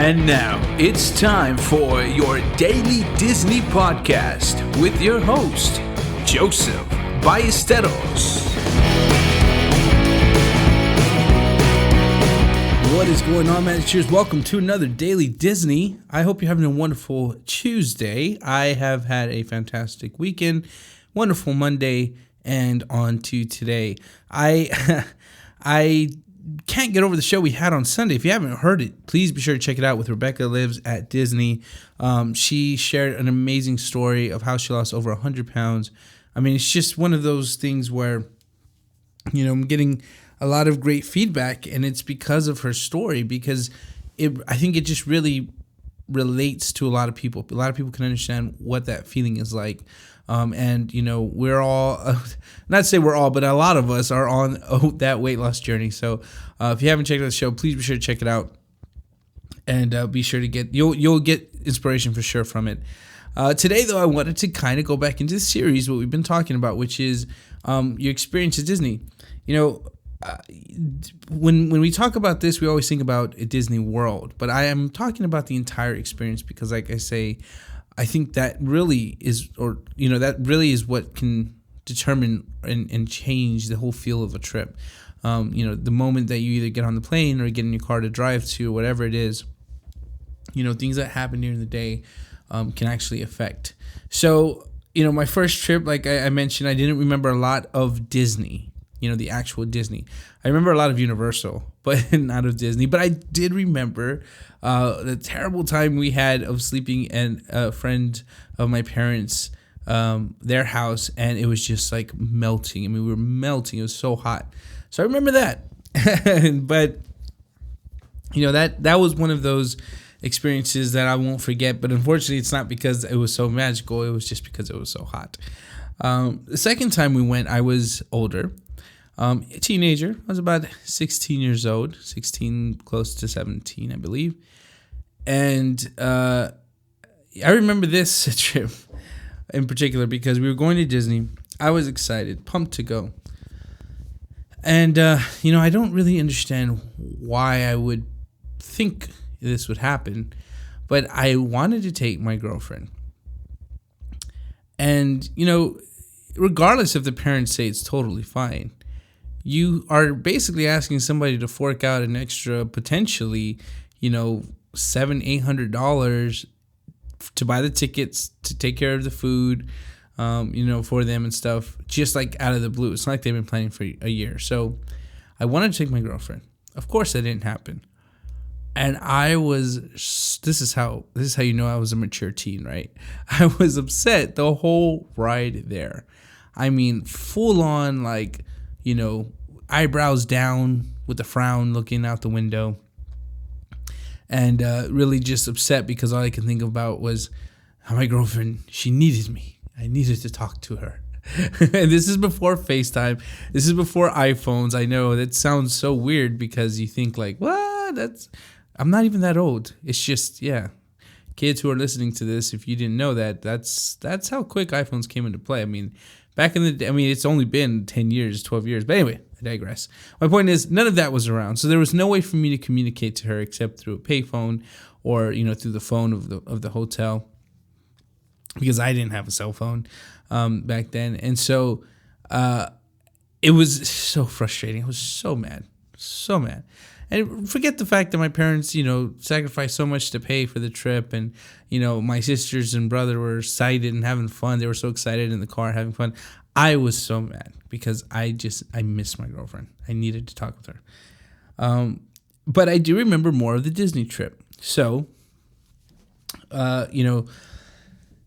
And now it's time for your Daily Disney Podcast with your host, Joseph Ballesteros. What is going on, man? Cheers. Welcome to another Daily Disney. I hope you're having a wonderful Tuesday. I have had a fantastic weekend, wonderful Monday, and on to today. I can't get over the show we had on Sunday. If you haven't heard it, please be sure to check it out with Rebecca Lives at Disney. She shared an amazing story of how she lost over 100 pounds. I mean, it's just one of those things where, you know, I'm getting a lot of great feedback, and it's because of her story, because I think it just really relates to a lot of people. A lot of people can understand what that feeling is like. And, you know, we're all, not to say we're all, but a lot of us are on that weight loss journey. So if you haven't checked out the show, please be sure to check it out. And be sure to you'll get inspiration for sure from it. Today, though, I wanted to kind of go back into the series, what we've been talking about, which is your experience at Disney. You know, when we talk about this, we always think about a Disney World. But I am talking about the entire experience because, like I say, I think that really is, that really is what can determine and change the whole feel of a trip. The moment that you either get on the plane or get in your car to drive to, whatever it is, things that happen during the day can actually affect. So, my first trip, like I mentioned, I didn't remember a lot of Disney, the actual Disney. I remember a lot of Universal, but not of Disney. But I did remember the terrible time we had of sleeping at a friend of my parents' their house, and it was just like melting. I mean, we were melting. It was so hot. So I remember that. But that was one of those experiences that I won't forget. But unfortunately, it's not because it was so magical. It was just because it was so hot. The second time we went, I was older. A teenager. I was about 16 years old, 16, close to 17, I believe. And I remember this trip in particular because we were going to Disney. I was excited, pumped to go. And, I don't really understand why I would think this would happen, but I wanted to take my girlfriend. And, regardless if the parents say it's totally fine, you are basically asking somebody to fork out an extra potentially, $700-800 to buy the tickets, to take care of the food, for them and stuff, just like out of the blue. It's not like they've been planning for a year. So I wanted to take my girlfriend. Of course that didn't happen. And this is how I was a mature teen, right? I was upset the whole ride there. I mean, full on, like, eyebrows down with a frown looking out the window, and really just upset because all I could think about was how my girlfriend, she needed me. I needed to talk to her. And this is before FaceTime. This is before iPhones. I know that sounds so weird because you think like, what? I'm not even that old. It's just, yeah. Kids who are listening to this, if you didn't know that, that's how quick iPhones came into play. I mean, back in the day, it's only been 10 years, 12 years. But anyway, I digress. My point is, none of that was around. So there was no way for me to communicate to her except through a payphone or, through the phone of the hotel, because I didn't have a cell phone back then. And so it was so frustrating. I was so mad. So mad. And forget the fact that my parents, sacrificed so much to pay for the trip. And, my sisters and brother were excited and having fun. They were so excited in the car having fun. I was so mad because I missed my girlfriend. I needed to talk with her. But I do remember more of the Disney trip. So,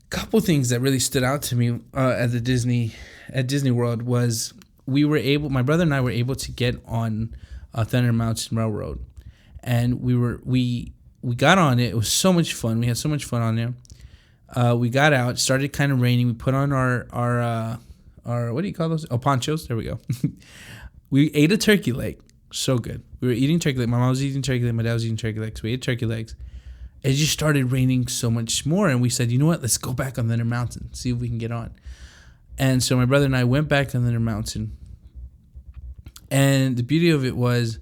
couple things that really stood out to me at Disney World was my brother and I were able to get on Thunder Mountain Railroad, and we got on it. It was so much fun. We had so much fun on there. We got out. It started kind of raining. We put on our what do you call those? Oh, ponchos. There we go. We ate a turkey leg. So good. We were eating turkey leg. My mom was eating turkey leg. My dad was eating turkey legs. We ate turkey legs. It just started raining so much more, and we said, you know what? Let's go back on Thunder Mountain, see if we can get on. And so my brother and I went back on Thunder Mountain. And the beauty of it was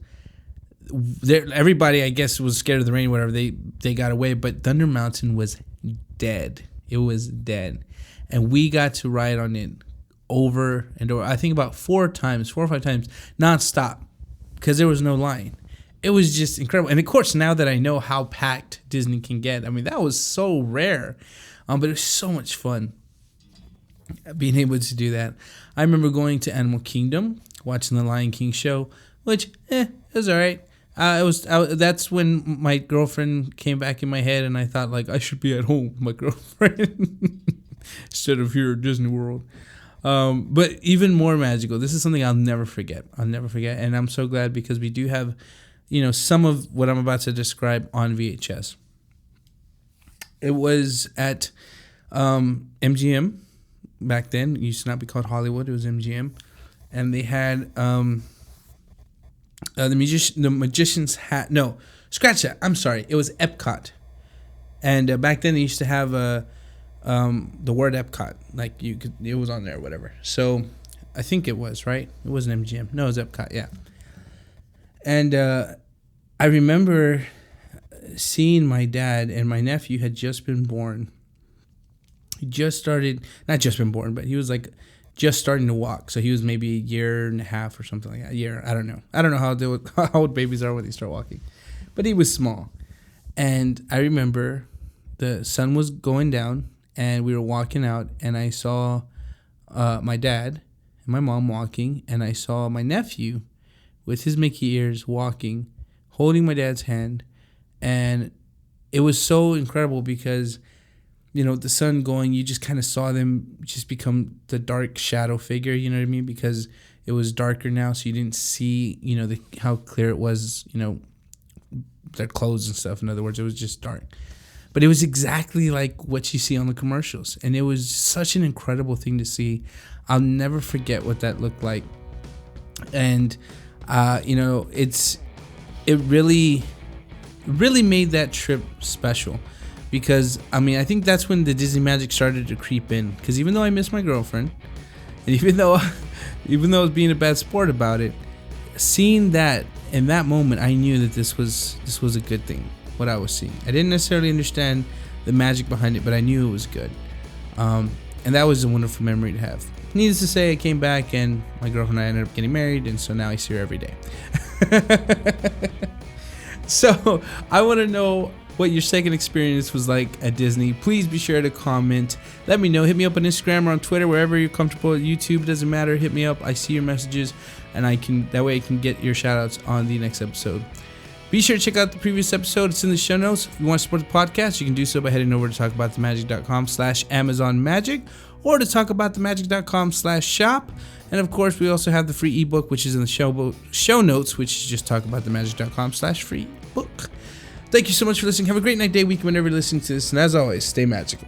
everybody, I guess, was scared of the rain or whatever. They got away, but Thunder Mountain was dead. It was dead. And we got to ride on it over and over. I think about 4 or 5 times, nonstop, because there was no line. It was just incredible. And of course, now that I know how packed Disney can get, I mean, that was so rare. But it was so much fun being able to do that. I remember going to Animal Kingdom, watching the Lion King show, which, it was all right. That's when my girlfriend came back in my head, and I thought, like, I should be at home with my girlfriend instead of here at Disney World. But even more magical. This is something I'll never forget. And I'm so glad because we do have, some of what I'm about to describe on VHS. It was at MGM back then. It used to not be called Hollywood. It was MGM. And they had the Magician's Hat. No, scratch that. I'm sorry. It was Epcot. And back then they used to have the word Epcot. Like it was on there or whatever. So I think it was, right? It wasn't MGM. No, it was Epcot, yeah. And I remember seeing my dad, and my nephew had just been born. He just started, not just been born, but he was like just starting to walk. So he was maybe a year and a half or something like that. A year, I don't know. I don't know how old babies are when they start walking. But he was small. And I remember the sun was going down, and we were walking out, and I saw my dad and my mom walking, and I saw my nephew with his Mickey ears walking, holding my dad's hand. And it was so incredible because, the sun going, you just kind of saw them just become the dark shadow figure, you know what I mean? Because it was darker now, so you didn't see, how clear it was, their clothes and stuff. In other words, it was just dark. But it was exactly like what you see on the commercials. And it was such an incredible thing to see. I'll never forget what that looked like. And, it really made that trip special. Because, I think that's when the Disney magic started to creep in. Because even though I miss my girlfriend, and even though I was being a bad sport about it, seeing that in that moment, I knew that this was a good thing, what I was seeing. I didn't necessarily understand the magic behind it, but I knew it was good. And that was a wonderful memory to have. Needless to say, I came back, and my girlfriend and I ended up getting married, and so now I see her every day. So I want to know what your second experience was like at Disney. Please be sure to comment. Let me know. Hit me up on Instagram or on Twitter, wherever you're comfortable. YouTube, doesn't matter. Hit me up. I see your messages, and that way I can get your shout outs on the next episode. Be sure to check out the previous episode. It's in the show notes. If you want to support the podcast, you can do so by heading over to talkaboutthemagic.com/Amazon or to talkaboutthemagic.com/shop. And of course, we also have the free ebook, which is in the show notes, which is just talkaboutthemagic.com/free book. Thank you so much for listening. Have a great night, day, week, whenever you're listening to this. And as always, stay magical.